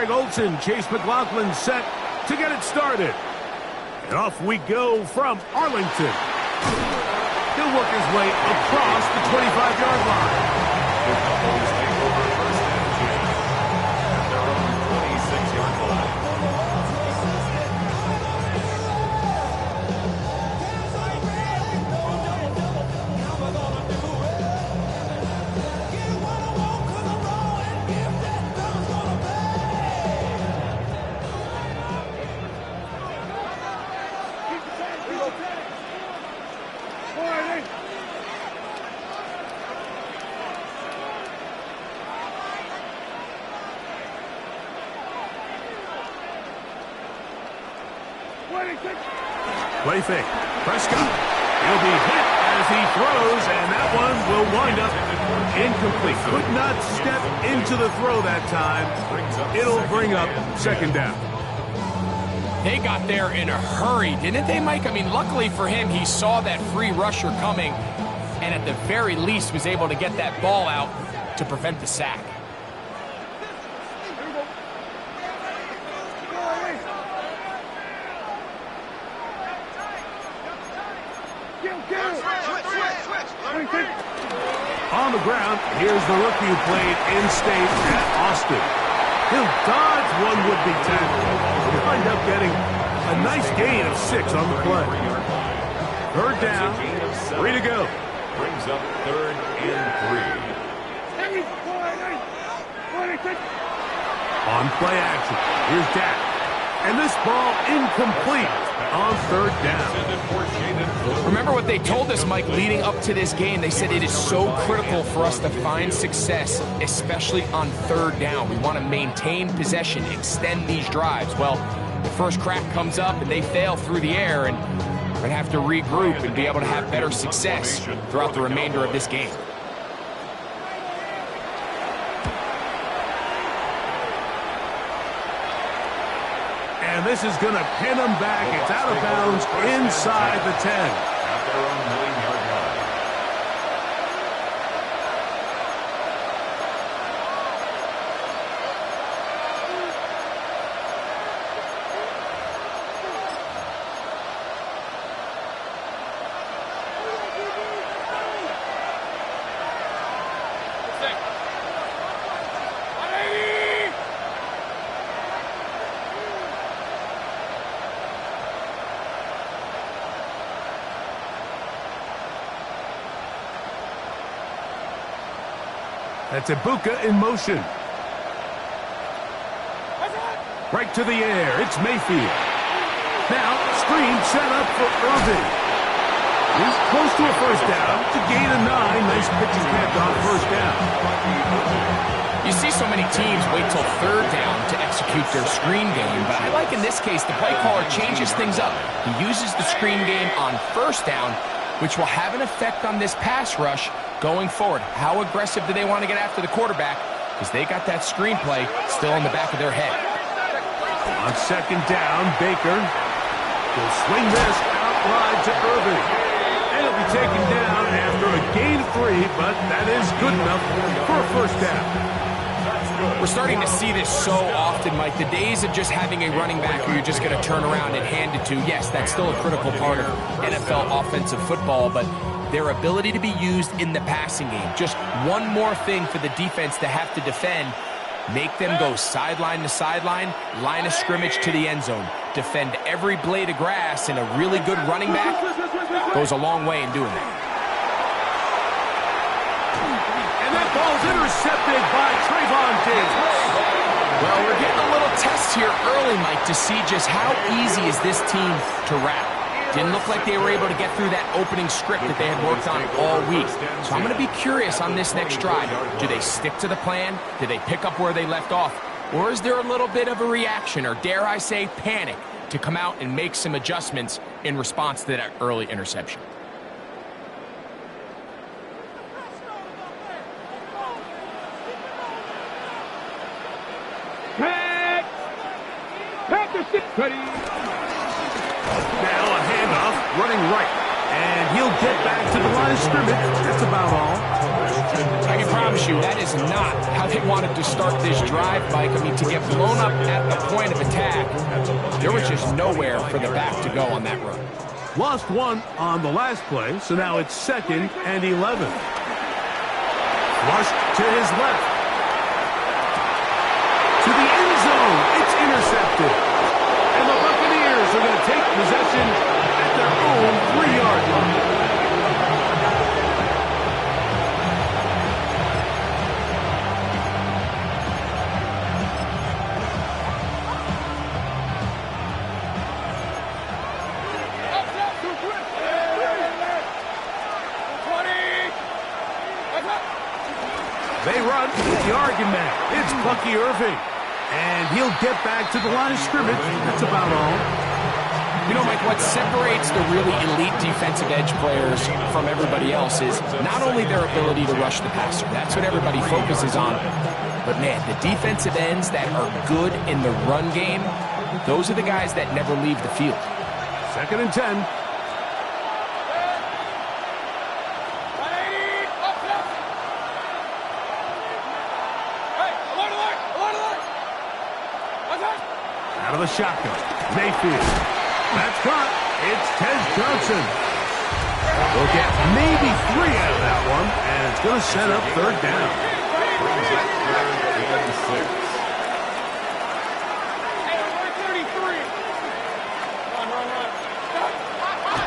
Greg Olson. Chase McLaughlin set to get it started. And off we go from Arlington. He'll work his way across the 25-yard line. The Buffaloes take over first and 10 at their own 26-yard line. Play fake. Prescott. He'll be hit as he throws, and that one will wind up incomplete. Could not step into the throw that time. It'll bring up second down. They got there in a hurry, didn't they, Mike? I mean, luckily for him, he saw that free rusher coming, and at the very least was able to get that ball out to prevent the sack. On the ground, here's the rookie who played in-state at Austin. He'll dodge one would-be tackle. He'll wind up getting a nice gain of 6 on the play. Third down, 3 to go. Brings up 3rd and 3. On play action, here's Dak. And this ball incomplete on 3rd down. Remember what they told us, Mike, leading up to this game. They said it is so critical for us to find success, especially on 3rd down. We want to maintain possession, extend these drives. Well, the first crack comes up and they fail through the air, and we're going to have to regroup and be able to have better success throughout the remainder of this game. And this is going to pin him back. It's out of bounds inside the 10. At their own 9-yard line. That's Ibuka in motion. Right to the air. It's Mayfield. Now, screen set up for Irving. He's close to a first down to gain a 9. Nice pitching catch on first down. You see so many teams wait till 3rd down to execute their screen game, but I like in this case the play caller changes things up. He uses the screen game on 1st down, which will have an effect on this pass rush going forward. How aggressive do they want to get after the quarterback? Because they got that screenplay still in the back of their head. On 2nd down, Baker will swing this out wide to Irving. And it'll be taken down after a gain of 3, but that is good enough for a first down. We're starting to see this so often, Mike. The days of just having a running back who you're just going to turn around and hand it to, yes, that's still a critical part of NFL offensive football, but their ability to be used in the passing game, just one more thing for the defense to have to defend, make them go sideline to sideline, line of scrimmage to the end zone, defend every blade of grass, and a really good running back goes a long way in doing that. And that ball's intercepted by Trayvon Diggs. Well, we're getting a little test here early, Mike, to see just how easy is this team to rattle. Didn't look like they were able to get through that opening script that they had worked on all week. So I'm going to be curious on this next drive. Do they stick to the plan? Do they pick up where they left off? Or is there a little bit of a reaction, or dare I say panic, to come out and make some adjustments in response to that early interception? Ready. Now a handoff, running right. And he'll get back to the line of scrimmage. That's about all. I can promise you that is not how they wanted to start this drive, Mike. I mean, to get blown up at the point of attack, there was just nowhere for the back to go on that run. Lost one on the last play, so now it's 2nd and 11. Flushed to his left. To the end zone. It's intercepted. And the Buccaneers are going to take possession at their own 3-yard line. They run the argument. It's Bucky Irving. And he'll get back to the line of scrimmage. That's about all. You know, Mike, what separates the really elite defensive edge players from everybody else is not only their ability to rush the passer. That's what everybody focuses on. But, man, the defensive ends that are good in the run game, those are the guys that never leave the field. 2nd and 10. Out of the shotgun. Mayfield. That's caught. It's Tez Johnson. We'll get maybe 3 out of that one, and it's going to set up 3rd down.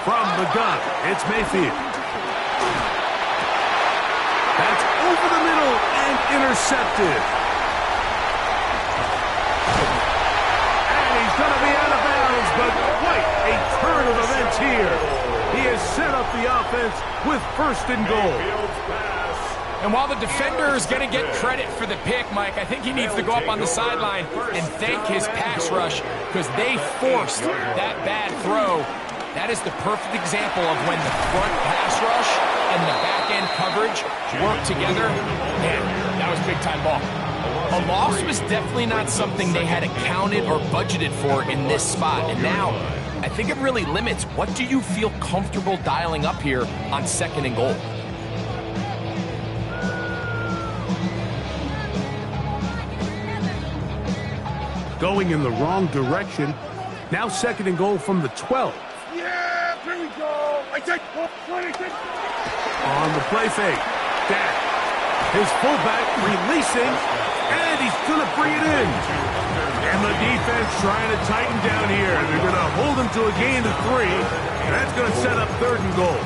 From the gun, it's Mayfield. That's over the middle and intercepted. Going to be out of bounds, but quite a turn of events here. He has set up the offense with 1st and goal. And while the defender is going to get credit for the pick, Mike, I think he needs to go up on the sideline and thank his pass rush because they forced that bad throw. That is the perfect example of when the front pass rush and the back end coverage work together. Man, that was big-time ball. A loss was definitely not something they had accounted or budgeted for in this spot. And now, I think it really limits what do you feel comfortable dialing up here on 2nd and goal. Going in the wrong direction. Now 2nd and goal from the 12. Yeah, here we go. On the play fake. Dak. His fullback releasing. And he's going to bring it in. And the defense trying to tighten down here. They're going to hold him to a gain of 3. And that's going to set up 3rd and goal.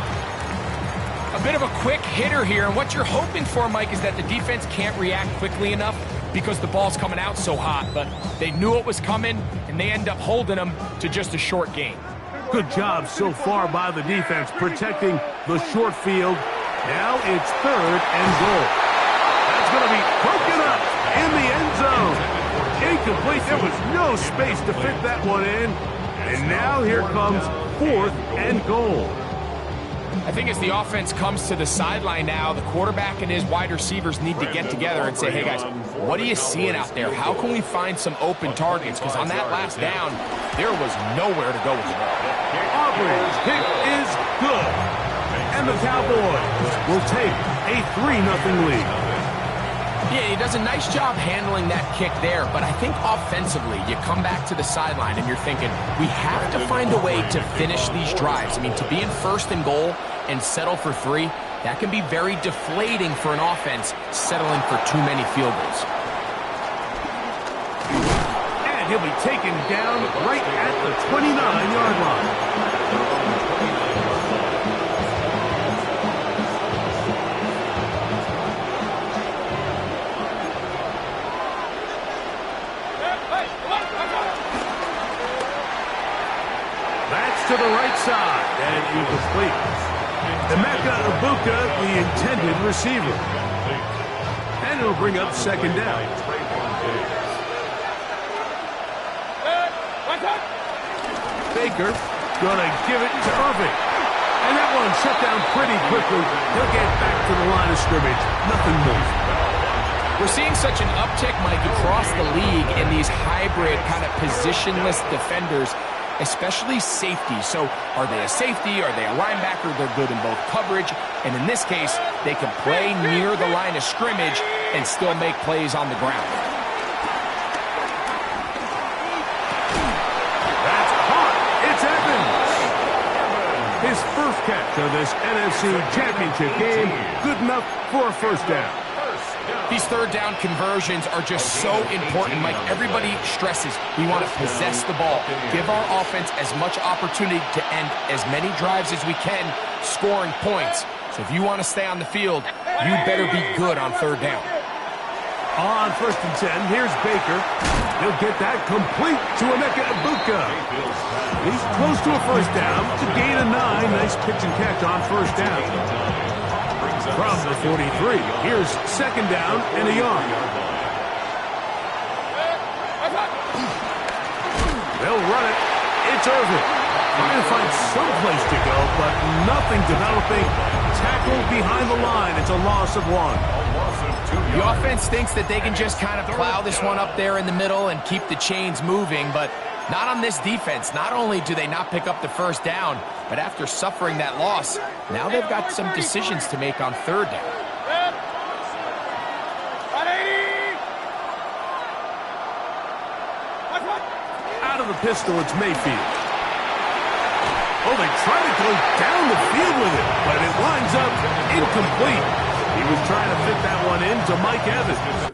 A bit of a quick hitter here. And what you're hoping for, Mike, is that the defense can't react quickly enough because the ball's coming out so hot. But they knew it was coming, and they end up holding them to just a short gain. Good job so far by the defense protecting the short field. Now it's 3rd and goal. That's going to be broken up in the end zone. Incomplete. There was no space to fit that one in. And now here comes 4th and goal. I think as the offense comes to the sideline now, the quarterback and his wide receivers need to get together and say, hey, guys, what are you seeing out there? How can we find some open targets? Because on that last down, there was nowhere to go with the ball. Auburn's kick is good. And the Cowboys will take a 3-0 lead. Yeah, he does a nice job handling that kick there, but I think offensively, you come back to the sideline and you're thinking, we have to find a way to finish these drives. I mean, to be in 1st and goal and settle for 3, that can be very deflating for an offense settling for too many field goals. And he'll be taken down right at the 29-yard line. To the right side, and incomplete. Emeka Ibuka, the intended receiver. And it'll bring up 2nd down. Baker gonna give it to Irving. And that one shut down pretty quickly. He'll get back to the line of scrimmage. Nothing more. We're seeing such an uptick, Mike, across the league in these hybrid kind of positionless defenders. especially safety. So are they a safety? Are they a linebacker? They're good in both coverage. And in this case, they can play near the line of scrimmage and still make plays on the ground. That's caught. It's Evans. His first catch of this NFC Championship game, good enough for a first down. These third down conversions are just so important, Mike. Everybody stresses we want to possess the ball, give our offense as much opportunity to end as many drives as we can, scoring points. So if you want to stay on the field, you better be good on third down. On 1st and 10, here's Baker. He'll get that complete to Emeka Egbuka. He's close to a first down. It's a gain of 9. Nice pitch and catch on first down. From the 43, here's 2nd down and a yard. They'll run it. It's Irvin. Trying to find some place to go, but nothing developing. Tackled behind the line. It's a loss of 1. The offense thinks that they can just kind of plow this one up there in the middle and keep the chains moving, but not on this defense. Not only do they not pick up the first down, but after suffering that loss, now they've got some decisions to make on third down. Out of the pistol, it's Mayfield. Oh, they try to go down the field with it, but it winds up incomplete. He was trying to fit that one in to Mike Evans.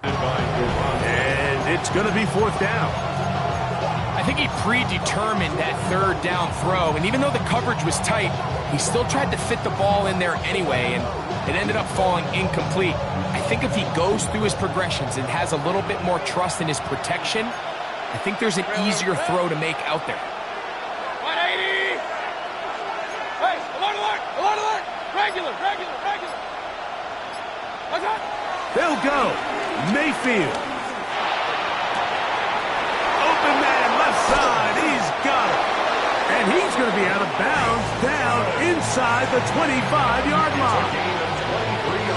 And it's going to be 4th down. I think he predetermined that third down throw, and even though the coverage was tight, he still tried to fit the ball in there anyway, and it ended up falling incomplete. I think if he goes through his progressions and has a little bit more trust in his protection, I think there's an easier throw to make out there. 180! Hey, alert! Regular! What's up? They'll go. Mayfield. Open man, left side. He's got it. And he's going to be out of bounds down inside the 25-yard line.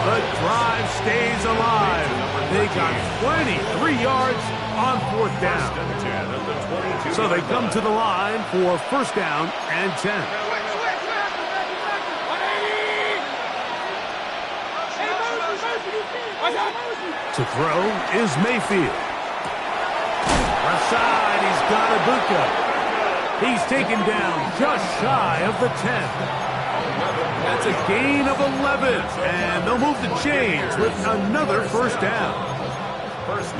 The drive stays alive. They got 23 yards on 4th down. So they come to the line for 1st down and 10. To throw is Mayfield. Left side, he's got Egbuka. He's taken down just shy of the 10. That's a gain of 11, and they'll move the chains with another 1st down.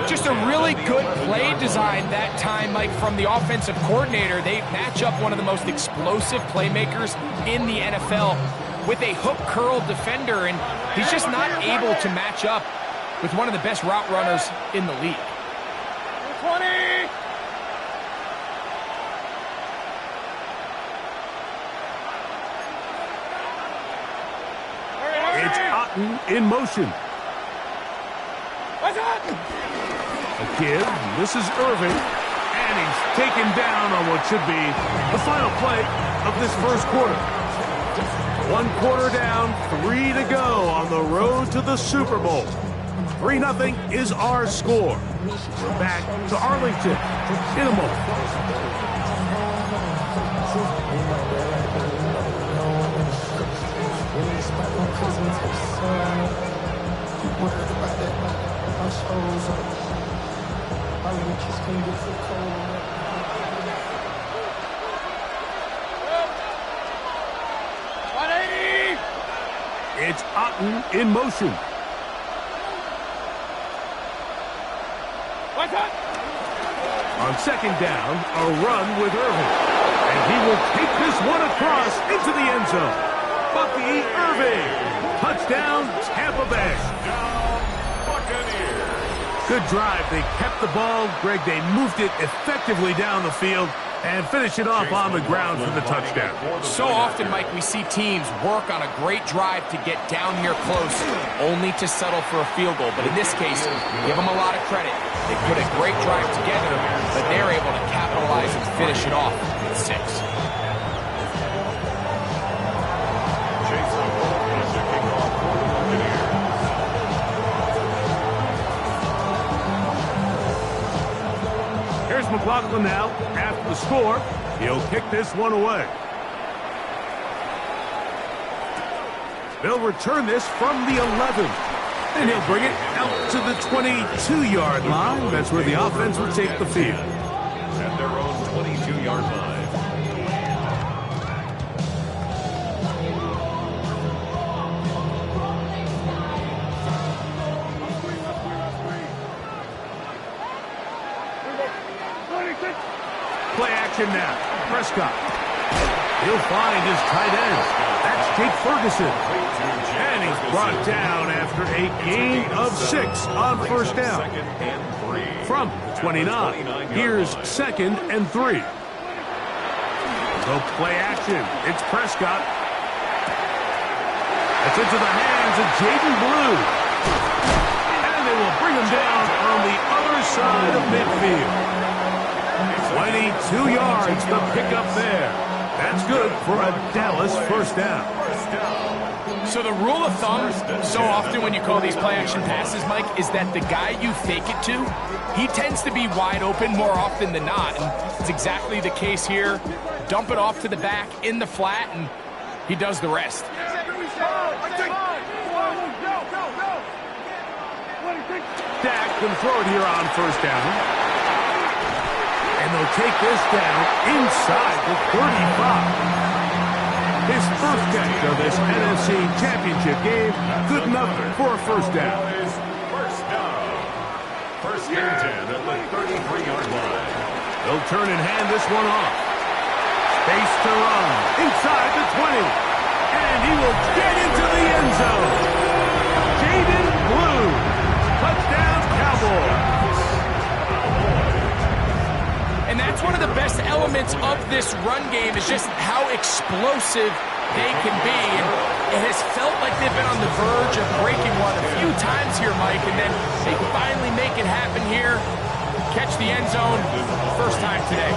Just a really good play design that time, Mike, from the offensive coordinator. They match up one of the most explosive playmakers in the NFL with a hook curl defender, and he's just not able to match up with one of the best route runners in the league. 20! It's Otten in motion. What's up? A give. This is Irving. And he's taken down on what should be the final play of this first quarter. 1 quarter down, 3 to go on the road to the Super Bowl. 3-0 is our score. We're back to Arlington in a moment. It's Otten in motion. What's up? On 2nd down, a run with Irving. And he will take this one across into the end zone. Bucky Irving. Touchdown, Tampa Bay. Good drive. They kept the ball. Greg, they moved it effectively down the field. And finish it off on the ground for the touchdown. So often, Mike, we see teams work on a great drive to get down here close, only to settle for a field goal. But in this case, give them a lot of credit. They put a great drive together, but they're able to capitalize and finish it off with 6. Here's McLaughlin now. After the score, he'll kick this one away. They'll return this from the 11. And he'll bring it out to the 22-yard line. That's where the offense will take the field. At their own 22-yard line. Play action now. Prescott. He'll find his tight end. That's Jake Ferguson. And he's brought down after a gain of 6 on first down. From 29. Here's 2nd and 3. So play action. It's Prescott. That's into the hands of Jaden Blue. And they will bring him down on the other side of midfield. 22 yards, the pickup there. That's good for a Dallas first down. So the rule of thumb, so often when you call these play-action passes, Mike, is that the guy you fake it to, he tends to be wide open more often than not. And it's exactly the case here. Dump it off to the back in the flat, and he does the rest. Dak can throw it here on first down. And they'll take this down inside the 35. His first catch of this NFC Championship game, good enough for a first down. First and 10 at the 33-yard line. They'll turn and hand this one off. Space to run inside the 20. And he will get into the end zone. Jaden Blue. Touchdown, Cowboys. And that's one of the best elements of this run game is just how explosive they can be. And it has felt like they've been on the verge of breaking one a few times here, Mike, and then they finally make it happen here. Catch the end zone, first time today.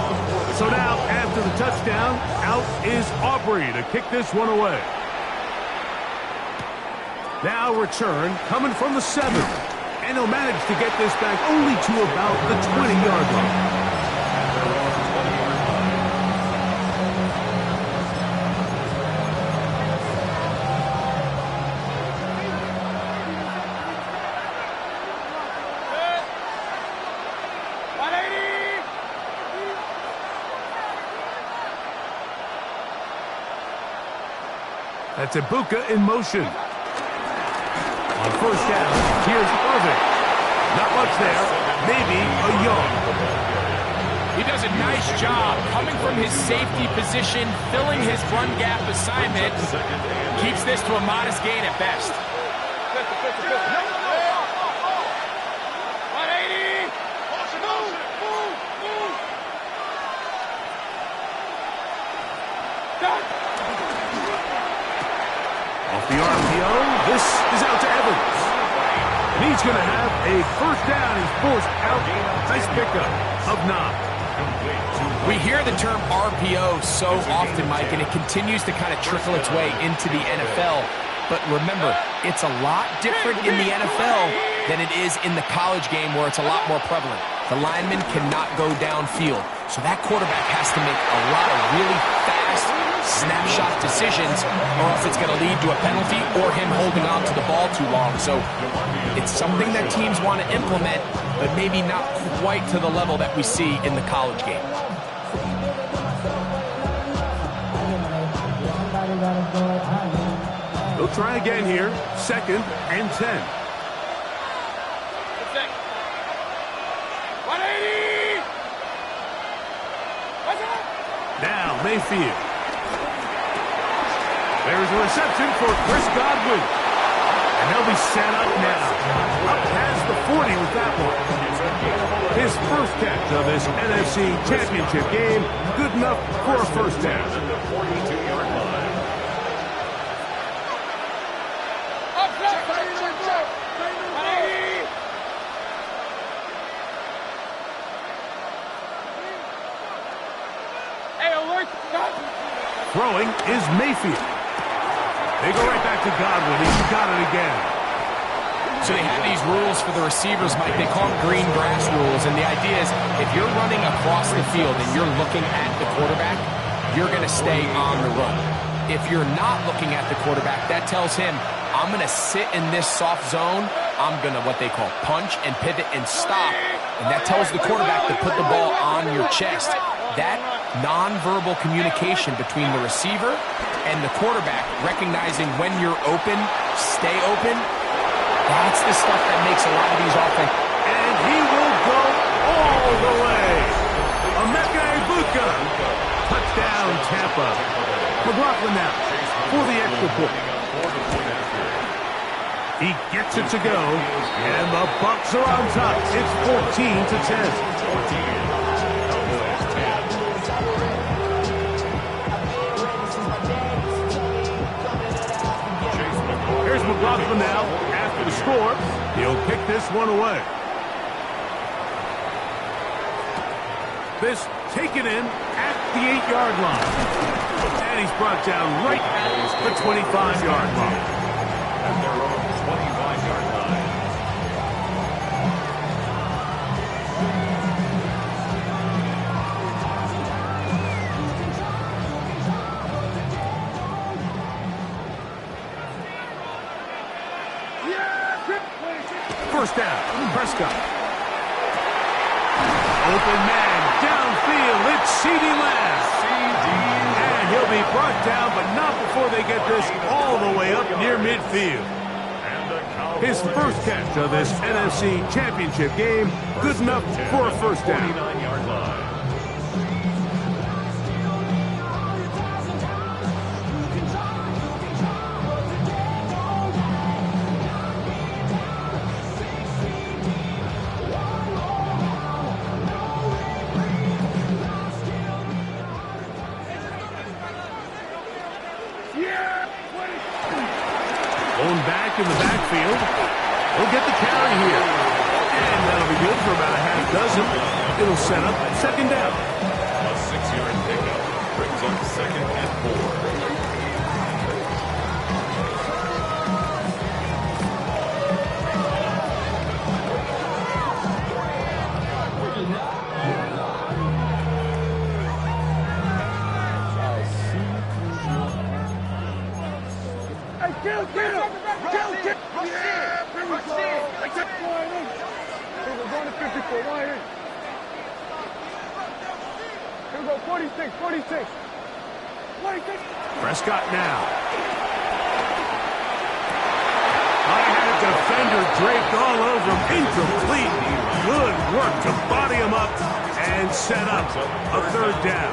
So now, after the touchdown, out is Aubrey to kick this one away. Now return coming from the 7. And he'll manage to get this back only to about the 20-yard line. That's Ibuka in motion. On first down, here's Irving. Not much there, maybe a yard. He does a nice job coming from his safety position, filling his run gap assignment. Keeps this to a modest gain at best. 180. Off the RPO, this is out to Evans. And he's going to have a first down. He's forced out. Nice pickup of 9. We hear the term RPO so often, Mike, and it continues to kind of trickle its way into the NFL. But remember, it's a lot different in the NFL than it is in the college game where it's a lot more prevalent. The lineman cannot go downfield. So that quarterback has to make a lot of really fast snapshot decisions or else it's going to lead to a penalty or him holding on to the ball too long. So it's something that teams want to implement, but maybe not quite to the level that we see in the college game. They'll try again here. 2nd and 10. 180. Now Mayfield. There's a reception for Chris Godwin. And they'll be set up now. Up past the 40 with that one. His first catch of this NFC Championship game, good enough for a first down. At the 42-yard line. Throwing is Mayfield. They go right back to Godwin. He's got it again. So they have these rules for the receivers, Mike. They call them green grass rules. And the idea is if you're running across the field and you're looking at the quarterback, you're going to stay on the run. If you're not looking at the quarterback, that tells him, I'm going to sit in this soft zone. I'm going to what they call punch and pivot and stop. And that tells the quarterback to put the ball on your chest. That nonverbal communication between the receiver and the quarterback, recognizing when you're open, stay open, that's the stuff that makes a lot of these offense. And he will go all the way. Emeka Egbuka. Touchdown, Tampa. McLaughlin now for the extra point. He gets it to go, and the Bucs are on top. It's 14-10. Here's McLaughlin now. After the score, he'll kick this one away. This taken in at the 8-yard line. And he's brought down right at the 25-yard line. At their own 25-yard line. First down, Prescott. Open man, downfield, it's CeeDee Lamb. And he'll be brought down, but not before they get this all the way up near midfield. His first catch of this NFC Championship game, good enough for a first down. 49-yard line. Going back in the backfield. He'll get the carry here. And that'll be good for about a half dozen. It'll set up second down. A 6-yard pickup brings up second and 4. Prescott now. I had a defender draped all over him. Incomplete. Good work to body him up and set up a third down.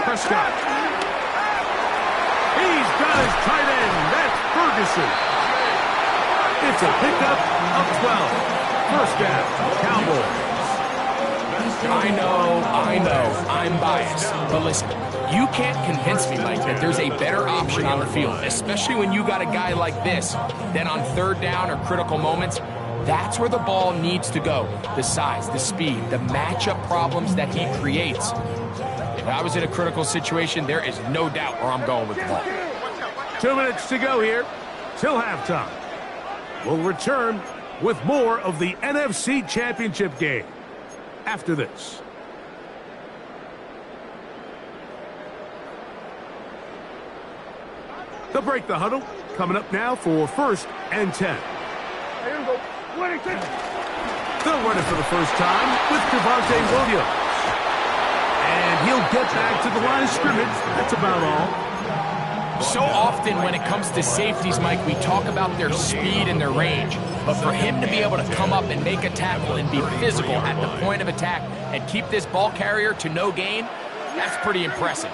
Prescott. He's got his tight end. That's Ferguson. It's a pickup of 12. First down, Cowboys. I know, I'm biased. But listen, you can't convince me, Mike, that there's a better option on the field, especially when you got a guy like this, than on third down or critical moments. That's where the ball needs to go. The size, the speed, the matchup problems that he creates. If I was in a critical situation, there is no doubt where I'm going with the ball. 2 minutes to go here till halftime. We'll return with more of the NFC Championship game after this. They'll break the huddle. Coming up now for 1st and 10. They'll run it for the first time with Javonte Williams. And he'll get back to the line of scrimmage. That's about all. So often when it comes to safeties, Mike, we talk about their speed and their range. But for him to be able to come up and make a tackle and be physical at the point of attack and keep this ball carrier to no gain, that's pretty impressive.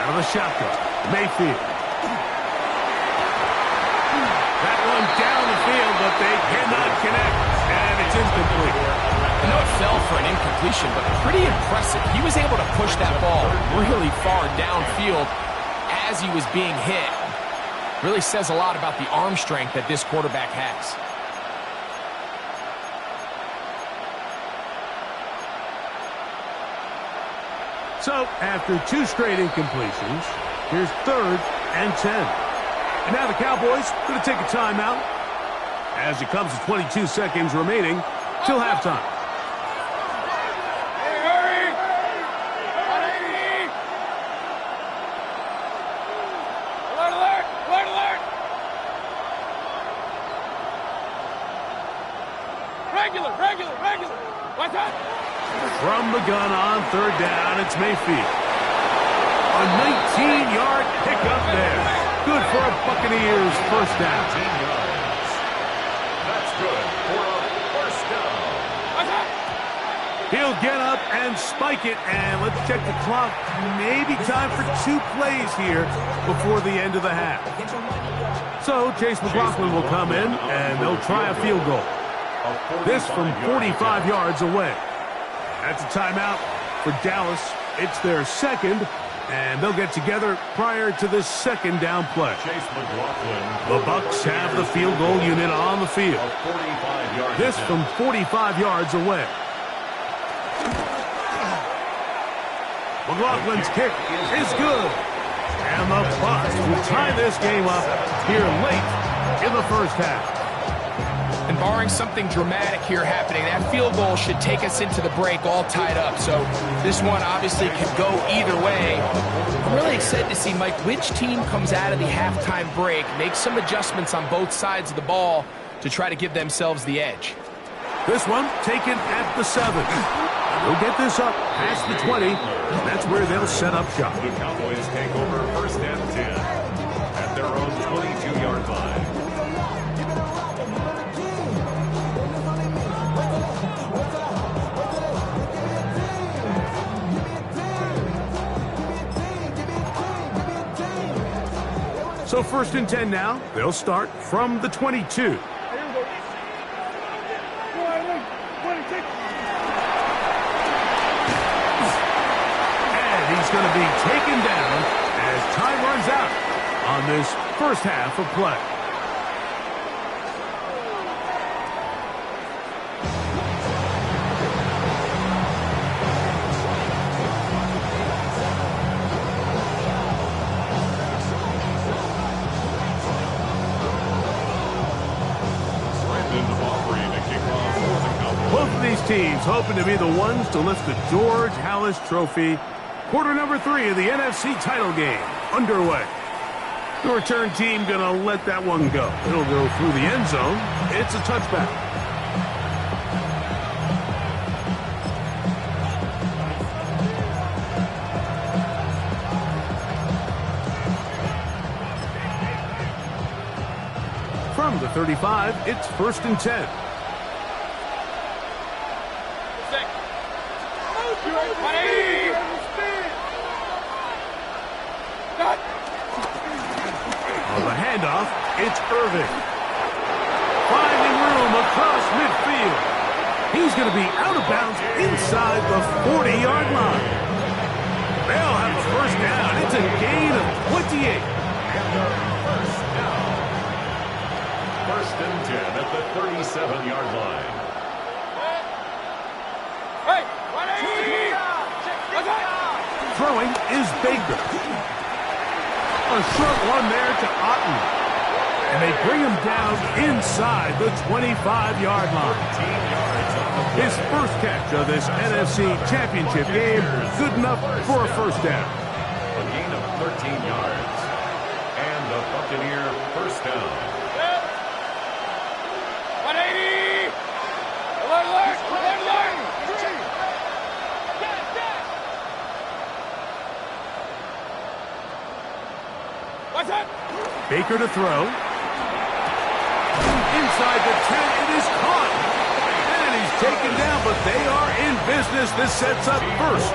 Out of the shotgun, Mayfield. That one down the field, but they cannot connect, and it's incomplete. I know it fell for an incompletion, but pretty impressive. He was able to push that ball really far downfield as he was being hit. Really says a lot about the arm strength that this quarterback has. So, after 2 straight incompletions, here's 3rd and 10. And now the Cowboys going to take a timeout as it comes to 22 seconds remaining till halftime. Hey, hurry! 180! Alert, alert! Alert, alert! Regular, regular, regular! What's that? From the gun on 3rd down, it's Mayfield. A 19-yard pickup there. Good for a Buccaneers first down. 19 yards. That's good for a first down. He'll get up and spike it, and let's check the clock. Maybe time for 2 plays here before the end of the half. So Chase McLaughlin will come in, and they'll try a field goal. This from 45 yards away. That's a timeout for Dallas. It's their 2nd, and they'll get together prior to this 2nd down play. Chase McLaughlin. The Bucs have the field goal unit on the field. 45 yards. This from 45 yards away. McLaughlin's kick is good. And the Bucs will tie this game up here late in the first half. And barring something dramatic here happening, that field goal should take us into the break all tied up. So this one obviously could go either way. I'm really excited to see, Mike, which team comes out of the halftime break, make some adjustments on both sides of the ball to try to give themselves the edge. This one taken at the 7. They'll get this up past the 20. That's where they'll set up shop. The Cowboys take over 1st and 10 at their own 22-yard line. So 1st and 10 now. They'll start from the 22. He's going to be taken down as time runs out on this first half of play. Both of these teams hoping to be the ones to lift the George Halas Trophy. Quarter number 3 of the NFC title game underway. The return team going to let that one go. It'll go through the end zone. It's a touchback. From the 35, it's 1st and 10. On the handoff, it's Irving. Finding room across midfield. He's going to be out of bounds inside the 40-yard line. They'll have a first down. It's a gain of 28. And their first down. 1st and 10 at the 37-yard line. Hey, 180! Throwing is Baker. A short one there to Otten. And they bring him down inside the 25-yard line. His first catch of this NFC Championship game, good enough for a first down. A gain of 13 yards. And the Buccaneer first down. 180! Alert, alert! Alert, alert! What's that? Baker to throw. Inside the 10, it is caught. And he's taken down, but they are in business. This sets up 1st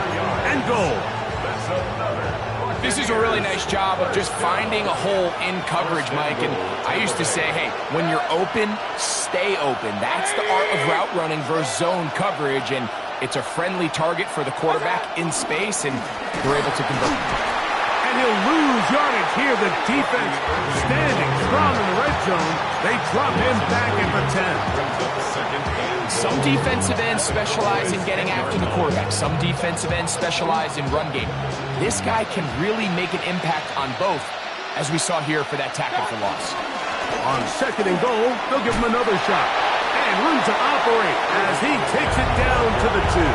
and goal. That's another. This is does a really nice job of just finding a hole in coverage, Mike. And I used to say, hey, when you're open, stay open. That's the art of route running versus zone coverage. And it's a friendly target for the quarterback in space, and they're able to convert. And he'll lose yardage here. The defense standing strong in the red zone. They drop him back at the 10. Some defensive ends specialize in getting after the quarterback. Some defensive ends specialize in run game. This guy can really make an impact on both, as we saw here for that tackle for loss. On 2nd and goal, they'll give him another shot. And room to operate as he takes it down to the 2.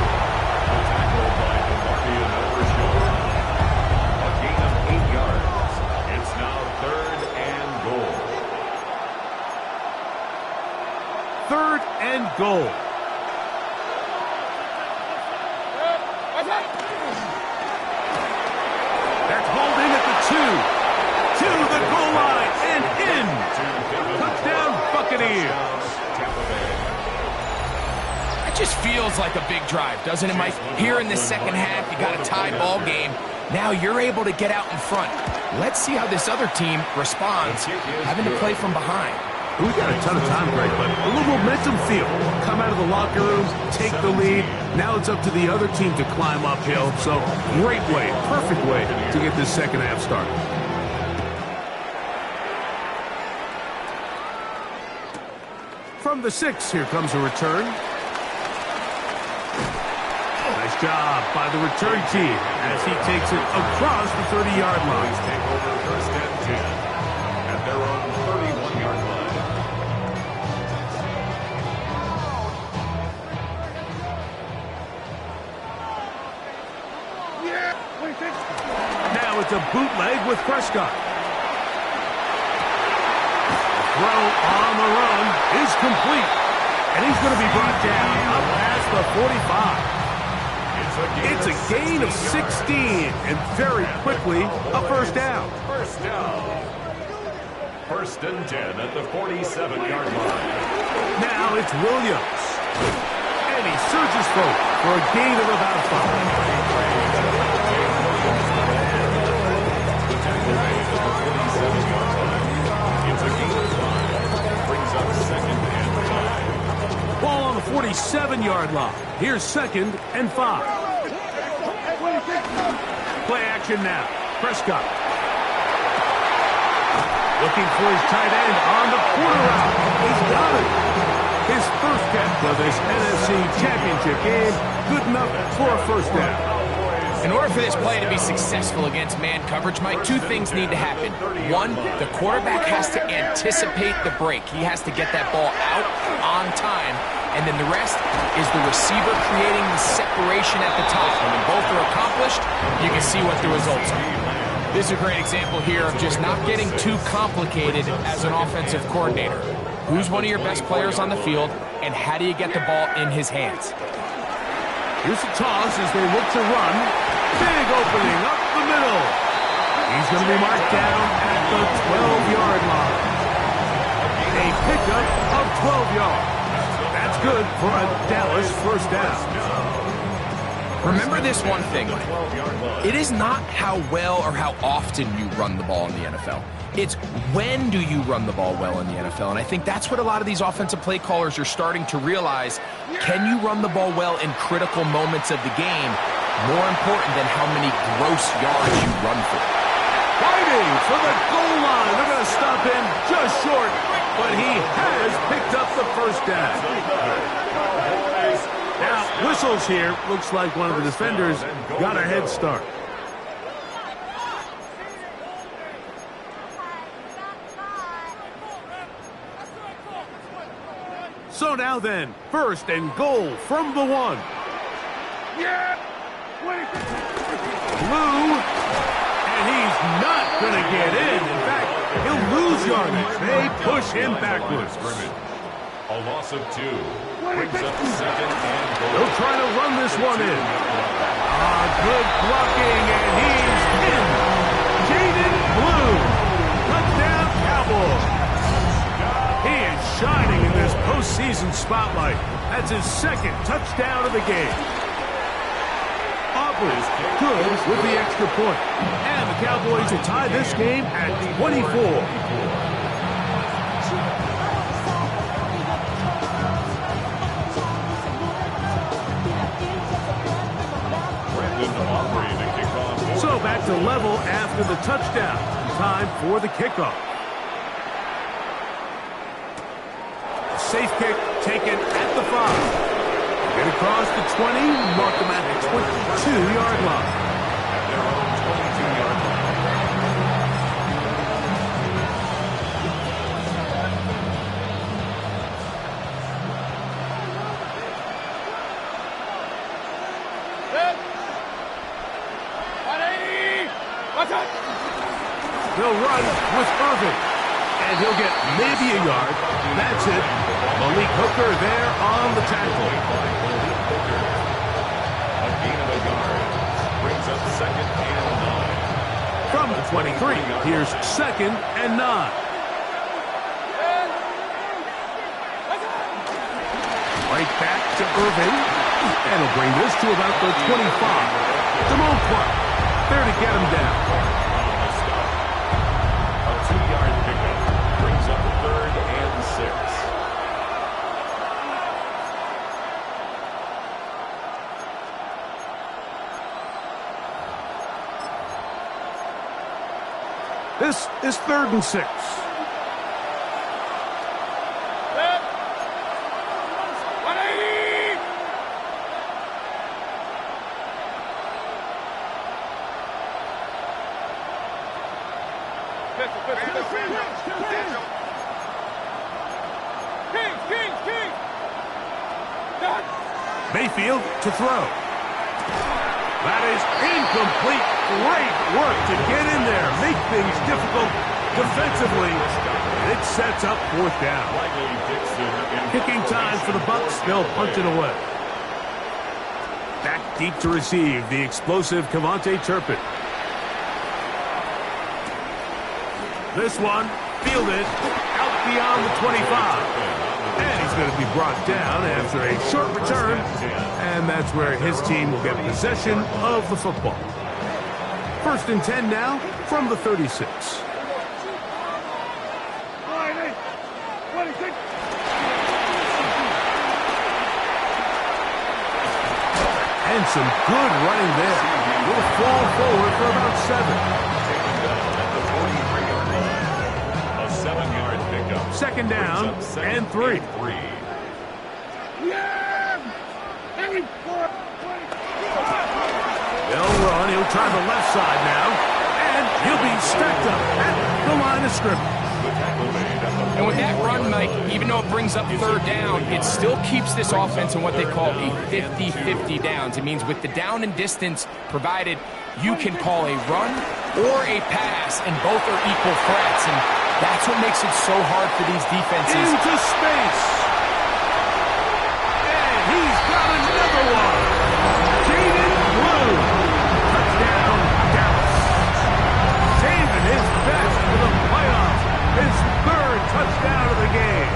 A gain of 8 yards. It's now 3rd and goal. 3rd and goal. That's holding at the 2. To the goal line and in. Touchdown, Buccaneers. It just feels like a big drive, doesn't it, Mike? Here in the second half, you got a tie ball game. Now you're able to get out in front. Let's see how this other team responds, having to play from behind. We got a ton of time, Greg, but a little momentum feel. Come out of the locker room, take the lead. Now it's up to the other team to climb uphill. So great way, perfect way to get this second half started. From the 6, here comes a return. Nice job by the return team as he takes it across the 30-yard line. Take over 1st and 10 at their own 31-yard line. Now it's a bootleg with Prescott. The throw on the run is complete. And he's going to be brought down up past the 45. It's a gain of 16, and very quickly, a first down. First down. 1st and 10 at the 47-yard line. Now it's Williams. And he surges forward for a gain of about 5. It's a gain of 5. Brings up 2nd and 5. Ball on the 47-yard line. Here's 2nd and 5. Play action now. Prescott. Looking for his tight end on the corner route. He's got it. His first catch of this NFC Championship game. Good enough for a first down. In order for this play to be successful against man coverage, Mike, 2 things need to happen. 1, the quarterback has to anticipate the break. He has to get that ball out on time. And then the rest is the receiver creating the separation at the top. And when both are accomplished, you can see what the results are. This is a great example here of just not getting too complicated as an offensive coordinator. Who's one of your best players on the field, and how do you get the ball in his hands? Here's a toss as they look to run. Big opening up the middle. He's going to be marked down at the 12-yard line. A pickup of 12 yards. That's good for a Dallas first down. Remember this one thing, Mike. It is not how well or how often you run the ball in the NFL. It's when do you run the ball well in the NFL. And I think that's what a lot of these offensive play callers are starting to realize. Can you run the ball well in critical moments of the game? More important than how many gross yards you run for. Fighting for the goal line. They're going to stop him just short, but he has picked up the first down. Now, whistles here. Looks like one of the defenders got a head start. So now then, 1st and goal from the 1. Blue, and he's not going to get in. In fact, he'll lose yardage. They push him backwards. A loss of 2. Brings up 2nd and goal. They'll try to run this one in. Good blocking, and he's in. Jaden Blue. Touchdown, Cowboys. He is shining in this postseason spotlight. That's his 2nd touchdown of the game. Aubrey's good with the extra point. And the Cowboys will tie this game at 24. So back to level after the touchdown. Time for the kickoff. Safe kick taken at the 5. Get across the 20, mark them at the 22-yard line. At their own 22-yard line. He'll run with Irvin, and he'll get maybe a yard. That's it. Malik Hooker there on the tackle. A gain of a yard. Brings up 2nd and 9. From the 23, here's 2nd and 9. Right back to Irvin, and he'll bring this to about the 25. Damone Clark there to get him down. A 2-yard pickup brings up 3rd and 6. This is 3rd and 6. Mayfield to throw. That is incomplete. Great work to get in there, make things difficult defensively. It sets up 4th down. Kicking time for the Bucs. They'll punt it away. Back deep to receive the explosive Kevontae Turpin. This one fielded out beyond the 25. And he's going to be brought down after a short return. And that's where his team will get possession of the football. 1st and 10 now from the 36. And some good running there. Will fall forward for about 7. 7-yard pickup. 2nd down and 3. They'll run. He'll try the left side now. And he'll be stacked up at the line of scrimmage. And with that run, Mike, even though it brings up 3rd down, it still keeps this offense in what they call a 50-50 downs. It means with the down and distance provided, you can call a run or a pass, and both are equal threats. And that's what makes it so hard for these defenses. Into space. And he's got another one. Jaden Blue. Touchdown, Dallas. Saving his best for the playoffs. His 3rd touchdown of the game.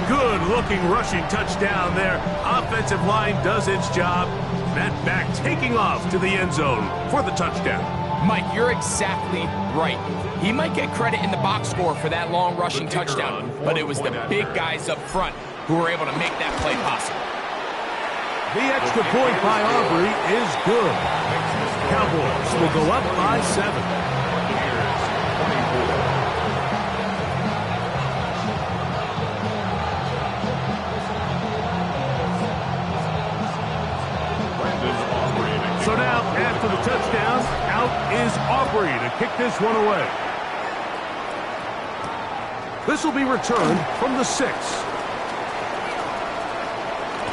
Good-looking rushing touchdown there. Offensive line does its job. That back taking off to the end zone for the touchdown. Mike, you're exactly right. He might get credit in the box score for that long rushing touchdown, but it was the big guys up front who were able to make that play possible. The extra point by Aubrey is good. Cowboys will go up by 7. So now, after the touchdown, out is Aubrey to kick this one away. This will be returned from the 6.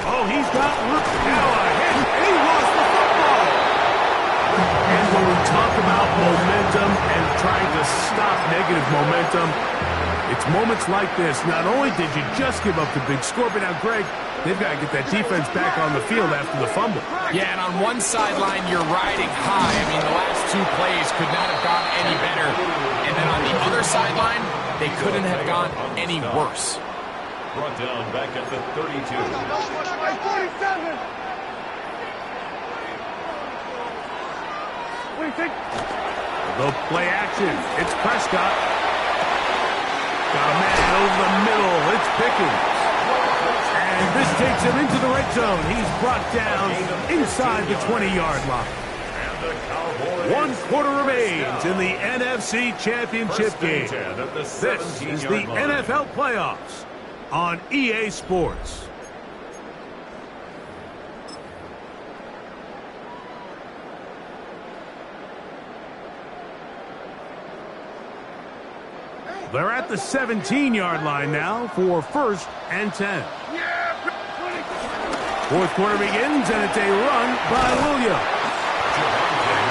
Oh, he's got now a hit, and he lost the football. And when we talk about momentum and trying to stop negative momentum, it's moments like this. Not only did you just give up the big score, but now, Greg, they've got to get that defense back on the field after the fumble. Yeah, and on one sideline, you're riding high. I mean, the last 2 plays could not have gone any better. And then on the other sideline, they couldn't have gone any worse. Brought down back at the 32. They'll play action. It's Prescott. Got a man over the middle. It's Pickens. And this takes him into the red zone. He's brought down inside the 20-yard line. 1 quarter remains in the NFC Championship game. This is the NFL Playoffs on EA Sports. They're at the 17-yard line now for 1st and 10. Fourth quarter begins, and it's a run by Williams.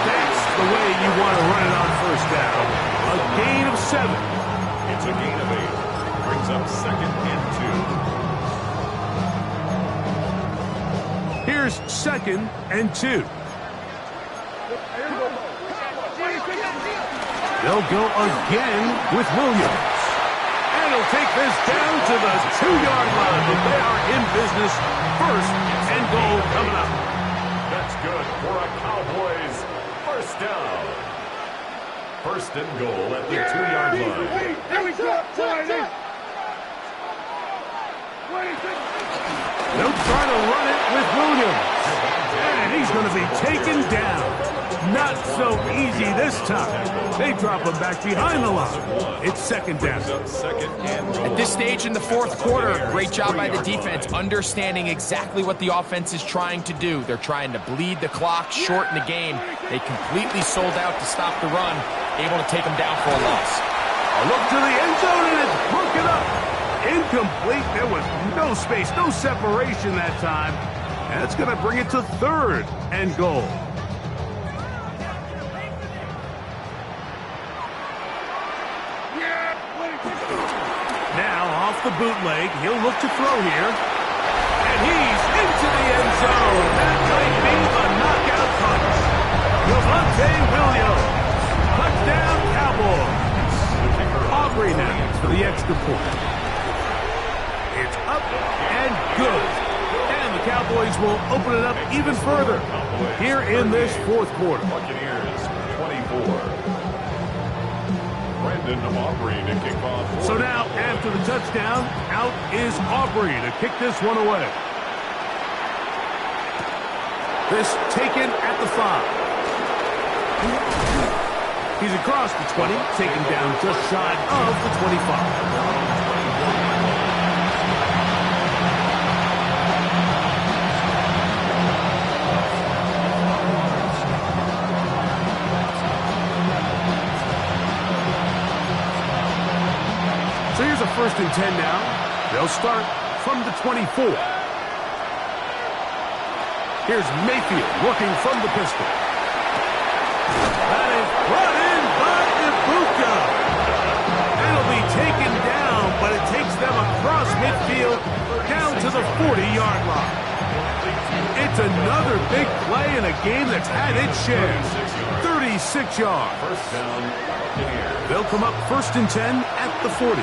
That's the way you want to run it on first down. A gain of 7. It's a gain of 8. Brings up 2nd and 2. Here's 2nd and 2. They'll go again with Williams. And he'll take this down to the 2-yard line. But they are in business. 1st and goal coming up. That's good for a Cowboys 1st down. 1st and goal at the 2-yard line. There we go. They'll try to run it with Williams. And he's going to be taken down. Not so easy this time. They drop him back behind the line. It's 2nd down. At this stage in the 4th quarter, great job by the defense, understanding exactly what the offense is trying to do. They're trying to bleed the clock, shorten the game. They completely sold out to stop the run, able to take them down for a loss. A look to the end zone, and it's broken up. Incomplete. There was no space, no separation that time. And it's going to bring it to 3rd and goal. Now off the bootleg, he'll look to throw here. And he's into the end zone. That might be a knockout punch. Javonte Williams. Touchdown, Cowboys. Aubrey now for the extra point. It's up and good. And the Cowboys will open it up even further here in this 4th quarter. Buccaneers 24. Brandon Aubrey to kick off. So now, after the touchdown, out is Aubrey to kick this one away. This taken at the 5. He's across the 20, taken down just shy of the 25. So here's a 1st and 10 now. They'll start from the 24. Here's Mayfield working from the pistol. That is brought in by Ibuka. That'll be taken down, but it takes them across midfield down to the 40-yard line. It's another big play in a game that's had its share. 36 yards. 1st down, Buccaneers. They'll come up 1st and 10 at the 40.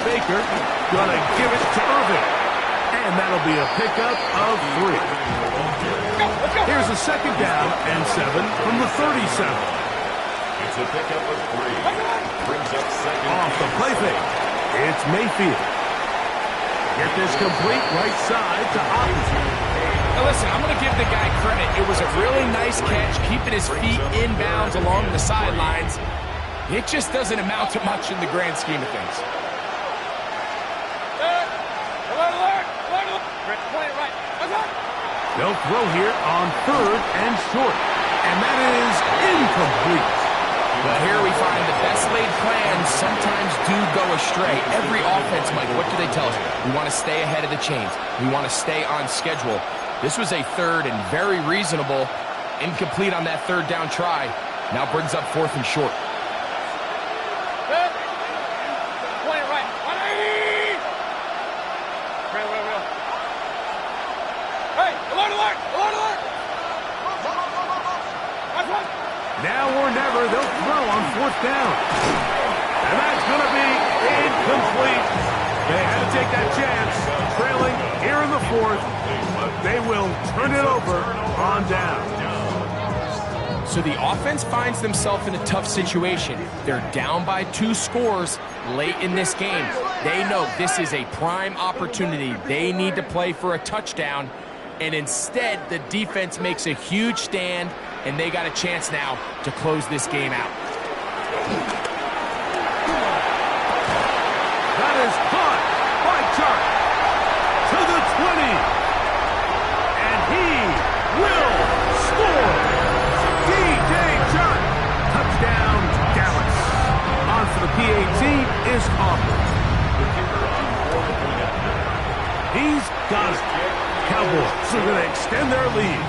Baker gonna give it to Irving. And that'll be a pickup of 3. Here's a 2nd down and 7 from the 37. It's a pickup of 3. Brings up 2nd. Off the play fake. It's Mayfield. Get this complete right side to Otten. Now listen, I'm going to give the guy credit. It was a really nice catch, keeping his feet inbounds along the sidelines. It just doesn't amount to much in the grand scheme of things. They'll throw here on 3rd and short. And that is incomplete. But here we find the best laid plans sometimes do go astray. Every offense, Mike, what do they tell us? We want to stay ahead of the chains. We want to stay on schedule. This was a 3rd and very reasonable. Incomplete on that 3rd down try. Now brings up 4th and short. Now or never, they'll throw on 4th down. And that's going to be incomplete. They had to take that chance. trailing here in the fourth, but they will turn it over on down. So the offense finds themselves in a tough situation. They're down by 2 scores late in this game. They know this is a prime opportunity. They need to play for a touchdown, and instead the defense makes a huge stand, and they got a chance now to close this game out. That is caught by Chark to the 20. And he will score. DJ Chark. Touchdown, Dallas. On for the PAT is Aubrey. He's got it. Cowboys are going to extend their lead.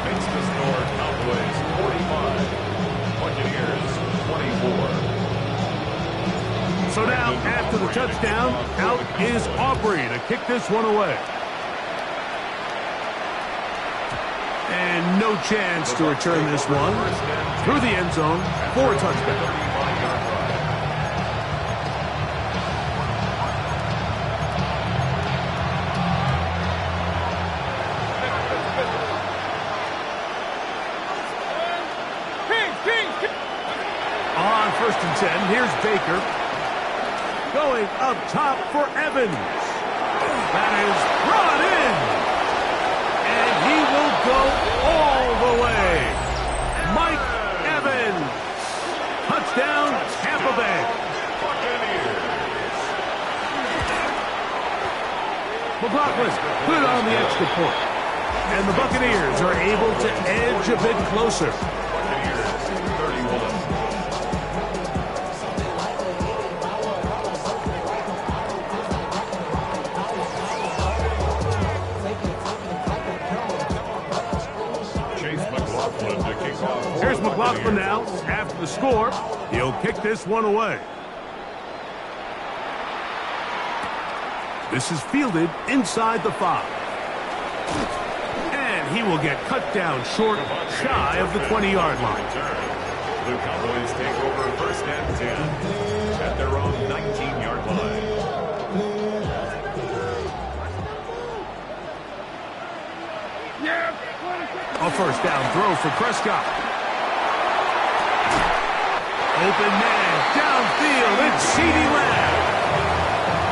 Makes the score Cowboys 45, Buccaneers 24. So now, after the touchdown, out is Aubrey to kick this one away. And no chance to return this one through the end zone for a touchdown. On 1st and 10, here's Baker. Going up top for Evans. That is brought in. And he will go all the way. Mike Evans. Touchdown, Tampa Bay. McLaughlin put on the extra point. And the Buccaneers are able to edge a bit closer. Here's McLaughlin now. After the score, he'll kick this one away. This is fielded inside the 5. And he will get cut down short, shy of the 20-yard line. The Cowboys take over 1st and 10 at their own 19-yard line. A first down throw for Prescott. Open man, downfield, it's CeeDee Lamb.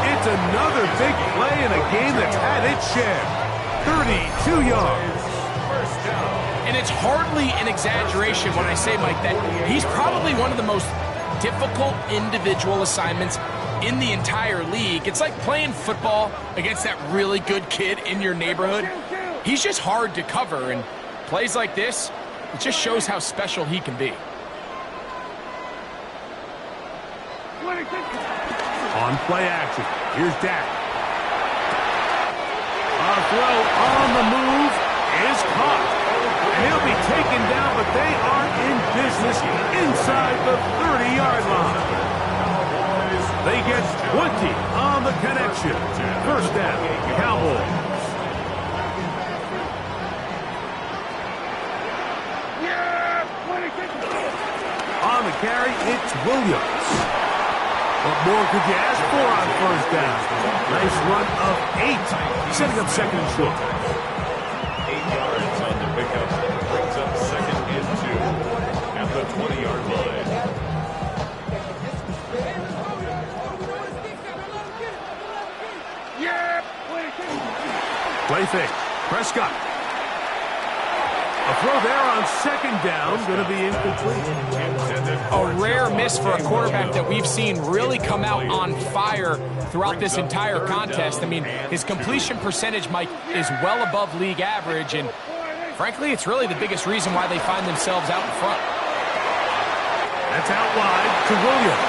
It's another big play in a game that's had its share. 32 yards. And it's hardly an exaggeration when I say, Mike, that he's probably one of the most difficult individual assignments in the entire league. It's like playing football against that really good kid in your neighborhood. He's just hard to cover, and plays like this, it just shows how special he can be. On play action, here's Dak. A throw on the move is caught. And he'll be taken down, but they are in business inside the 30-yard line. They get 20 on the connection. First down, Cowboys. On the carry, it's Williams. What more could you ask for on first down? Nice run of 8, setting up 2nd and short. 8 yards on the pickup. Brings up 2nd and 2 at the 20-yard line. Play fake. Prescott. A throw there on 2nd down, going to be incomplete. A rare miss for a quarterback that we've seen really come out on fire throughout this entire contest. I mean, his completion percentage, Mike, is well above league average, and frankly, it's really the biggest reason why they find themselves out in front. That's out wide to Williams.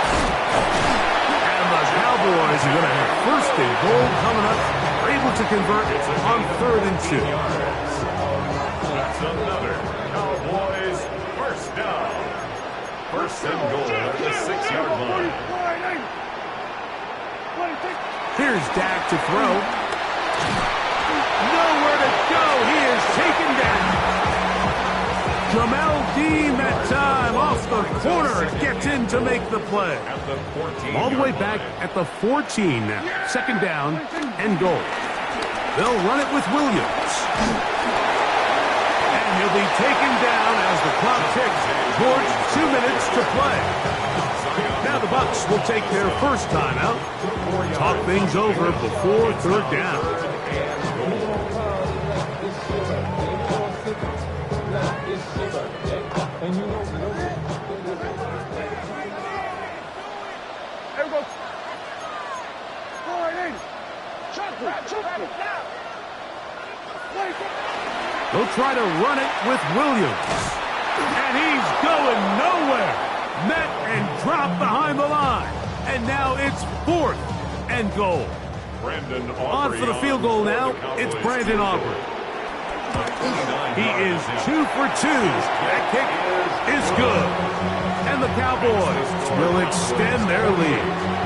And the Cowboys are going to have 1st and goal coming up. They're able to convert on 3rd and 2. That's another Cowboys 1st down. 1st and goal at the 6-yard line. Here's Dak to throw. Nowhere to go. He is taken down. Jamel Dean that time off the corner gets in to make the play. At the 14. All the way back at the 14 now. 2nd down and goal. They'll run it with Williams. And he'll be taken down as the clock ticks towards 2 minutes to play. Now the Bucs will take their first timeout. Talk things over before third down. There we go. They'll try to run it with Williams. And he's going nowhere. Met and dropped behind the line. And now it's 4th and goal. On for the field goal now. It's Brandon Aubrey. He is 2 for 2. That kick is good. And the Cowboys will extend their lead.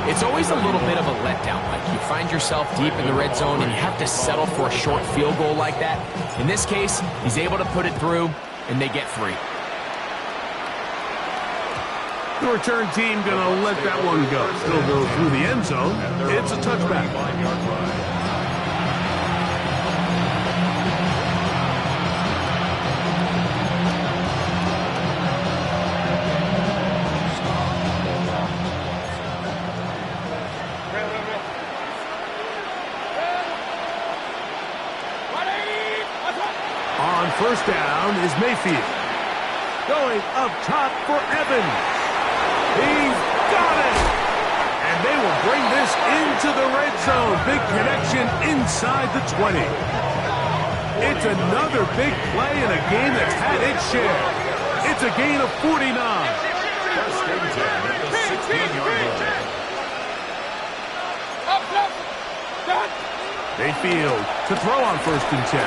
It's always a little bit of a letdown. Like you find yourself deep in the red zone and you have to settle for a short field goal like that. In this case, he's able to put it through, and they get 3. The return team going to let that one go. Still go through the end zone. It's a touchback. On first down is Mayfield. Going up top for Evans. He's got it! And they will bring this into the red zone. Big connection inside the 20. It's another big play in a game that's had its share. It's a gain of 49. First and 10 at the 16-yard line. Mayfield to throw on first and 10.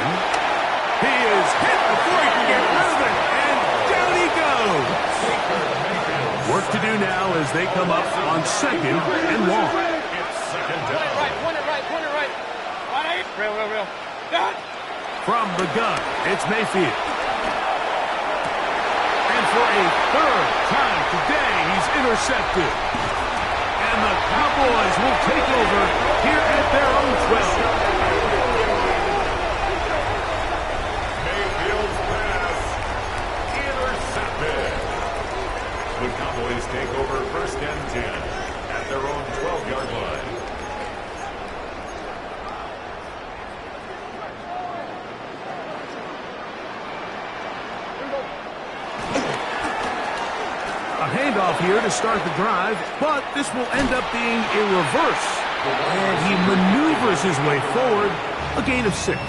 He is hit before he can get rid of it, and down he goes. Work to do now as they come up on 2nd and long. It's 2nd down. Point it right. Real. From the gun, it's Mayfield. And for a 3rd time today, he's intercepted. And the Cowboys will take over here at their own 12. The Cowboys take over 1st and 10 at their own 12-yard line. A handoff here to start the drive, but this will end up being a reverse. And he maneuvers his way forward, a gain of 6.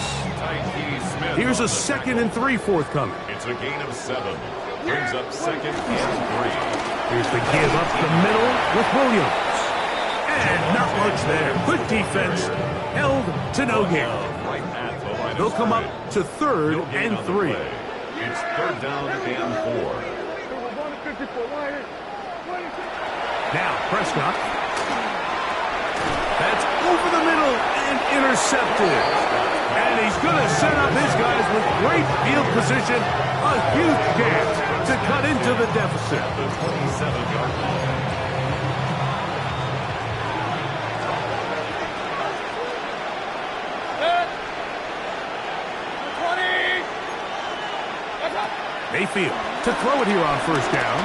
Here's a 2nd and 3 forthcoming. It's a gain of 7. Brings up 2nd and 3. Here's the give up the middle with Williams. And not much there. Good defense. Held to no gain. They'll come up to 3rd and 3. It's 3rd down and 4. Now Prescott. That's over the middle and intercepted. And he's going to set up his guys with great field position. A huge chance to cut into the deficit. The 27-yard line. Mayfield to throw it here on first down.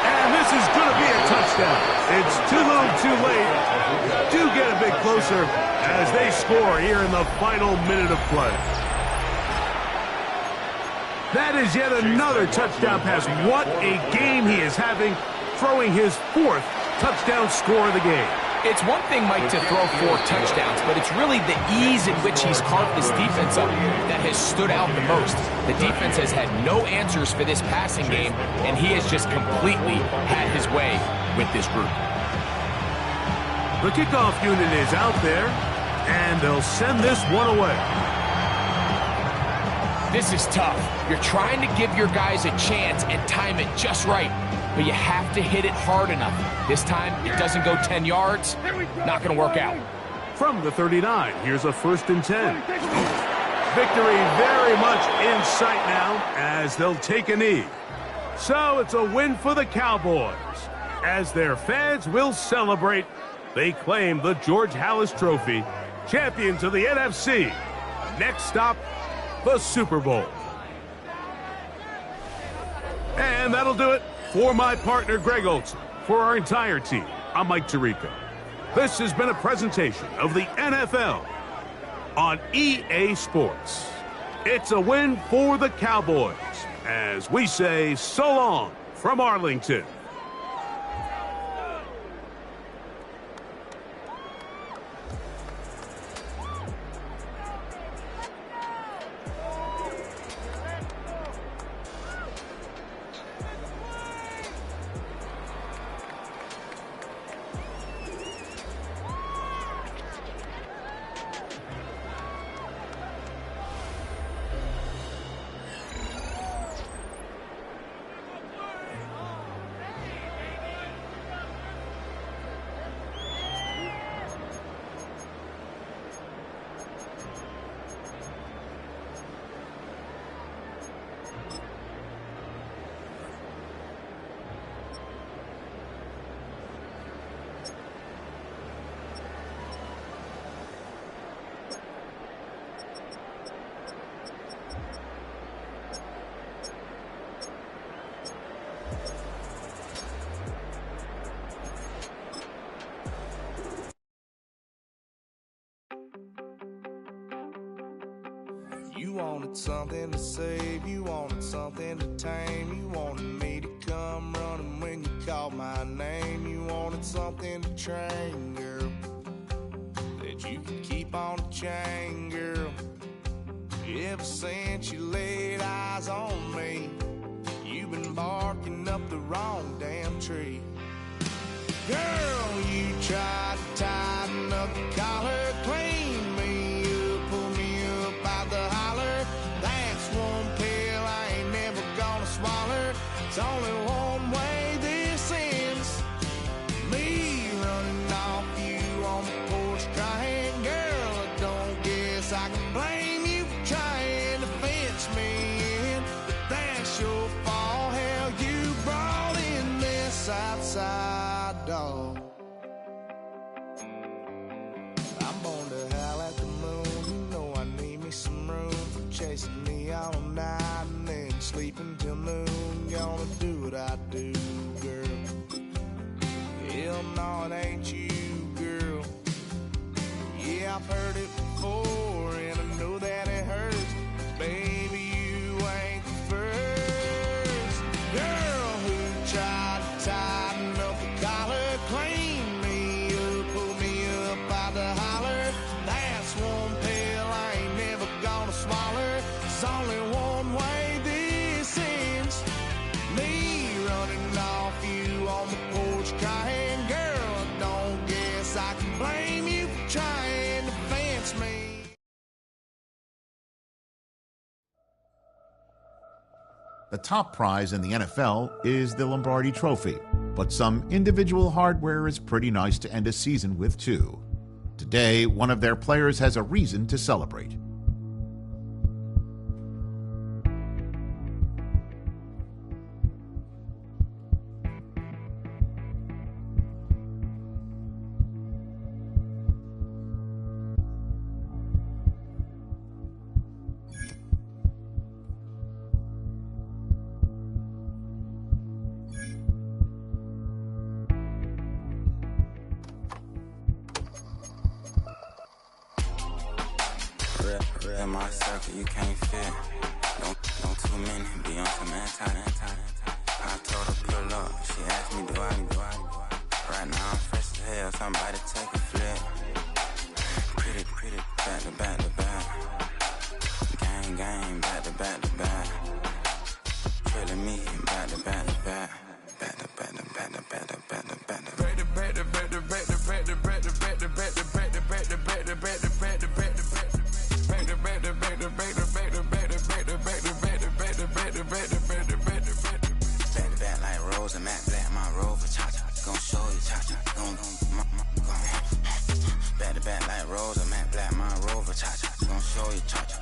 And this is going to be a touchdown. It's too little too late. Do get a bit closer as they score here in the final minute of play. That is yet another touchdown pass. What a game he is having, throwing his 4th touchdown score of the game. It's one thing, Mike, to throw 4 touchdowns, but it's really the ease in which he's carved this defense up that has stood out the most. The defense has had no answers for this passing game, and he has just completely had his way with this group. The kickoff unit is out there, and they'll send this one away. This is tough. You're trying to give your guys a chance and time it just right, but you have to hit it hard enough. This time, it doesn't go 10 yards. Not going to work out. From the 39, here's a 1st and 10. Victory very much in sight now as they'll take a knee. So it's a win for the Cowboys as their fans will celebrate They claim the George Halas Trophy, champions of the NFC. Next stop, the Super Bowl. And that'll do it for my partner, Greg Olson. For our entire team, I'm Mike Tirico. This has been a presentation of the NFL on EA Sports. It's a win for the Cowboys, as we say so long from Arlington. You wanted something to save, you wanted something to tame, you wanted me to come running when you called my name, you wanted something to train, girl, that you could keep on the chain, girl. Ever since you laid eyes on me, you've been barking up the wrong damn tree. Girl, you tried to tighten up the collar, clean me up, pull me up out the holler. That's one pill I ain't never gonna swallow. It's only one way this ends. Me running off you on the porch crying. Girl, I don't guess I can blame you for trying to fence me in. But that's your fault, hell, you brought in this outside dog. I'm born to howl at the moon. You know I need me some room for chasing me all night and then sleeping till noon. Gonna do what I do, girl. Hell no, it ain't you, girl. Yeah, I've heard it before and I know that it hurts. Baby, you ain't the first girl who tried to tighten up the collar, clean me up, pull me up out the holler. That's one pill I ain't never gonna swallow. There's only one way this ends. Me running off you on the porch crying. Girl, I don't guess I can blame you for trying to fence me. The top prize in the NFL is the Lombardi Trophy, but some individual hardware is pretty nice to end a season with too. Today, one of their players has a reason to celebrate. Real in my circle, you can't fit. Don't too many be on some anti. I told her pull up, she asked me do I. Right now I'm fresh as hell, somebody take a flip. Pretty, back to back. Gang, back to back. Feeling me, back to back. Back like Rose and Matt Black, my Rover, cha-cha, gon' show you, cha-cha, gon' back to back like Rose and Matt Black, my Rover, cha-cha, gon' show you, cha-cha,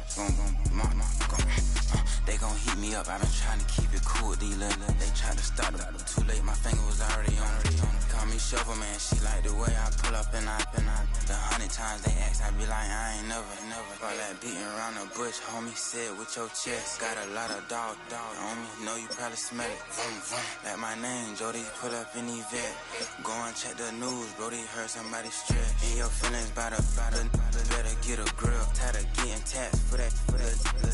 they gon' heat me up, I've been trying to keep it cool, these little, they tried to start it, too late, my finger was already on. call me Shovel Man. She like the way I pull up and I the 100 times they ask, I be like, I ain't never. All that beating around the bush, homie, say it with your chest. Got a lot of dog on me, know you probably smell it. Like my name, Jody, pull up in the vet. Go and check the news, Brody, heard somebody stress. In your feelings, by the better get a grill. Tired of getting taxed for that,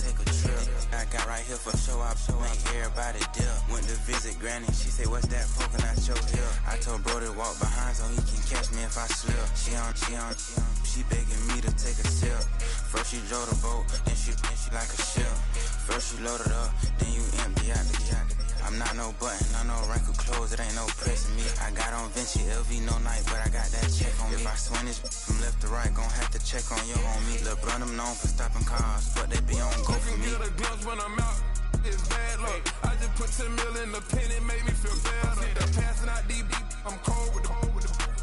take a trip. I got right here for show up, so make everybody dip. Went to visit Granny, she say, what's that poking out your hill? I told Brody walk behind so he can catch me if I slip. She begging me to take a sip. First she drove the boat, then she like a ship. First you load it up, then you empty out the yacht. I'm not no button, not no wrinkle clothes, it ain't no pressing me. I got on Vinci, LV no night, but I got that check on me. If I swing this from left to right, gon' have to check on your homie. Lil' Blunt, I'm known for stopping cars, but they be on go for me. Get a glimpse when I'm out, it's bad luck. I just put 10 mil in the pen, it made me feel better. The passing out deep, I'm cold with the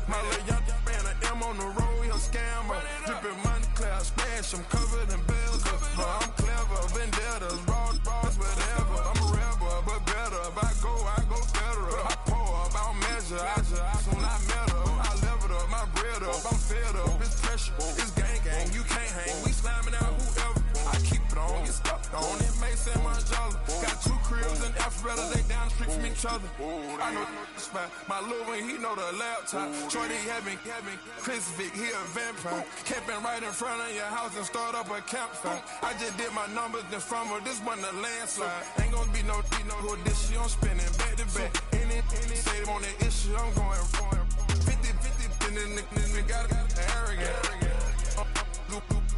my little young ran an M on the road, he a scammer. Drippin' money, cloud splash, I'm covered in bells. But I'm clever, vendettas, raw, whatever. I'm a rebel, but better. If I go better. I pour up, I don't measure. I soon I met her. I leveled up, my bread up, I'm fed up. It's pressure, it's gang, you can't hang. We slamming out whoever. I keep it on, get stuck on it. Mason Manjala. Got 2 cribs in Alpharetta, they down the street from each other. I know the spot. My little one, he know the laptop. Shorty having Chris Vick, he a vampire. Camping right in front of your house and start up a campfire. I just did my numbers in front of this one a landslide. Ain't gonna be no who this shit, I'm spinning back to back. Any say on that issue, I'm going 50, and then got arrogant.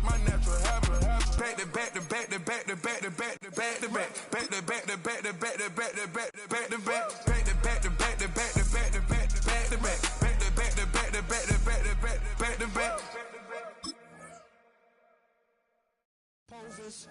My natural habit. Back to back to back to back to back to back to back to back. Back to back to back to back to back to back to back to back. Back to back to back to back to back to back to back to back. Back to back to back to back to back to back to back. Poses.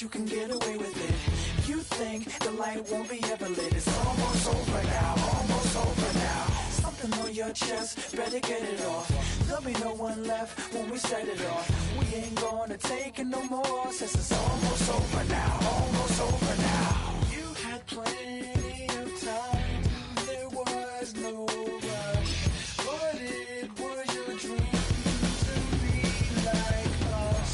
You can get away with it. You think the light won't be ever lit. It's almost over now, almost over now. Something on your chest, better get it off. There'll be no one left when we set it off. We ain't gonna take it no more, since it's almost over now, almost over now. You had plenty of time, there was no rush. But it was your dream to be like us.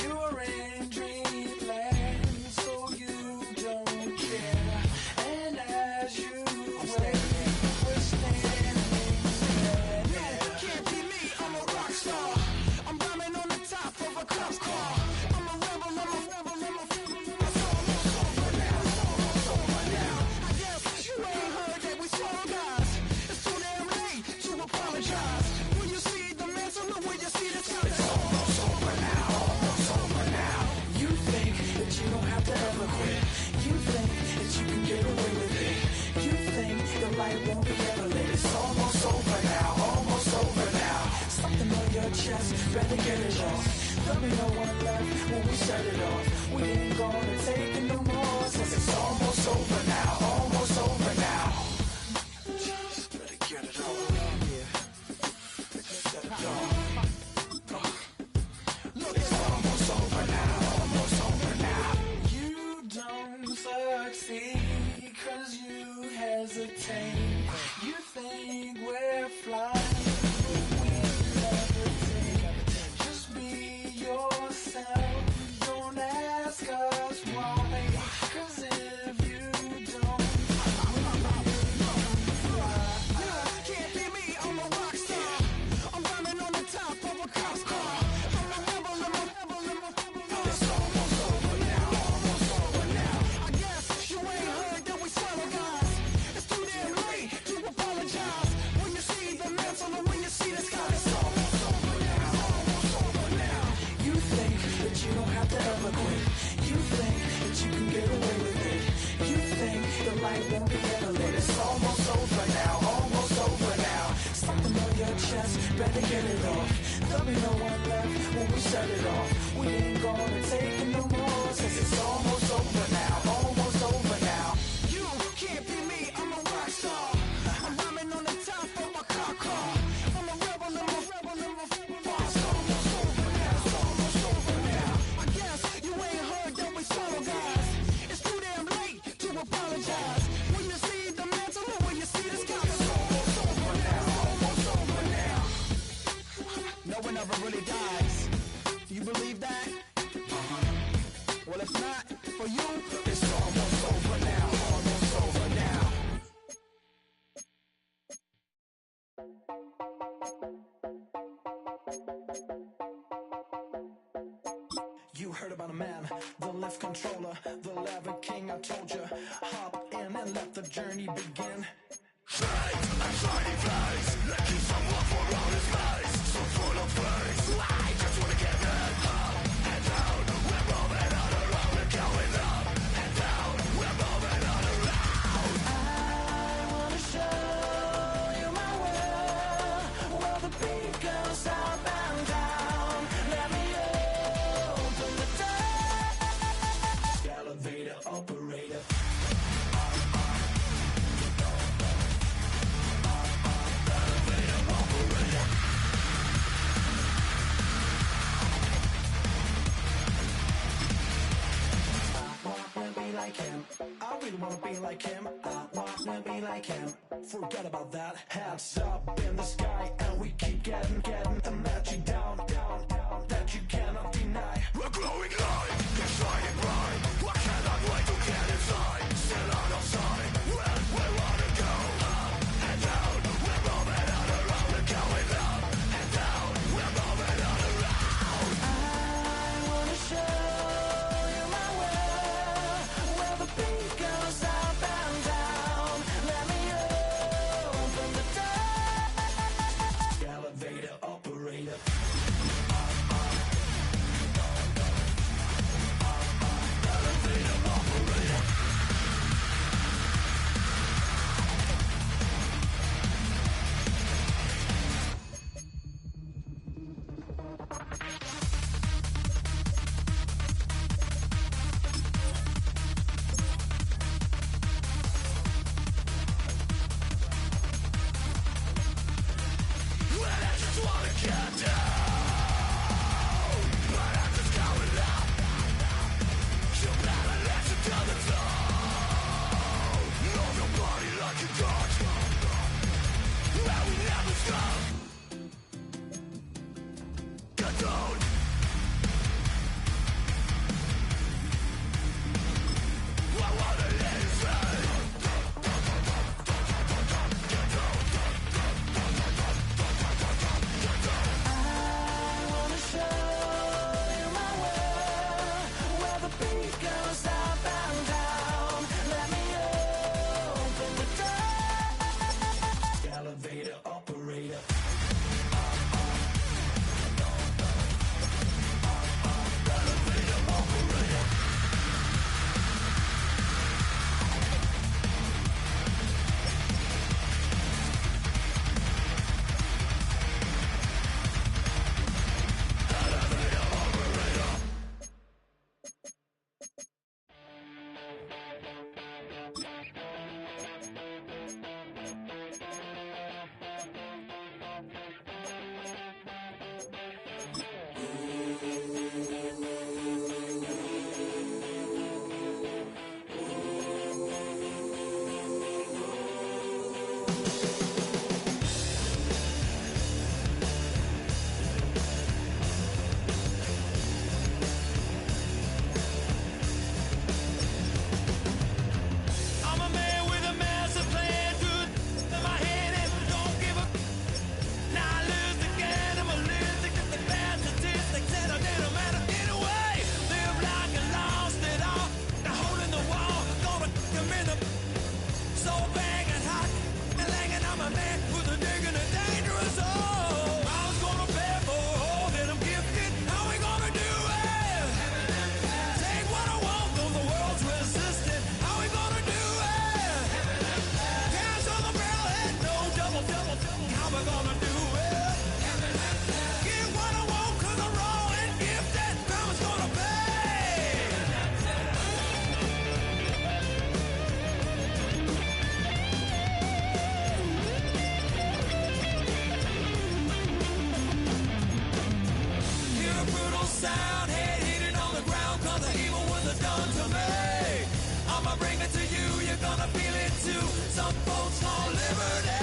You're in dreamland, so you don't care. And as you wait, we're standing there. No, can't be me, I'm a rock star. I'm rhyming on the top of a cop car. I'm a rebel, I'm a rebel, I'm a rebel. It's almost over now, it's almost over now. I guess you ain't heard that we saw guys. It's too damn late to apologize. When you see the mantle, look when you see the sun. It's almost over now, almost over now. You think that you don't have to ever quit. You think that you can get away with it. You think the light won't be ever lit. It's almost over now, almost over now. Something on your chest, better get it off. There'll be no one left when we set it off. We ain't gonna take it no more, since it's almost over now, almost over now. Just better get it off. Yeah. Set it off. Look, it's almost over now, almost over now. You don't succeed 'cause you hesitate. You think we're flying, but we levitate. light won't be ever lit. It's almost over now, almost over now. Something on your chest, better get it off. There'll be no one left when we set it off. We ain't gonna take it no more, since it's almost over now, almost over now. You can't be me, I'm a rock star. I'm rhyming on the top of my car. I'm a rebel, boss. Almost over now, it's almost over now. I guess you ain't heard that we solo guys. It's too damn late to apologize. When you see the mantle, when you see the sky, it's almost over now, almost over now. No one ever really dies. You believe that? Well, if not, for you, it's almost over now, almost over now. You heard about a man, the lift controller, the lever king, I told you. Hop in and let the journey begin. I wanna show you my world, where the beat goes up and down. Let me open the door. Elevator operator. Like him, I really wanna be like him. I wanna be like him. Forget about that. Hats up in the sky, and we keep getting the magic down, that you cannot deny. We're glowing light, we're shining bright. I cannot wait to get inside. Still out of sight, when we wanna go up and down. We're moving on around, we're going up and down. We're moving on around. I wanna show you my world, where the beat goes up and down. Let me open the door. Elevator operator. feel it too. Some folks want liberty.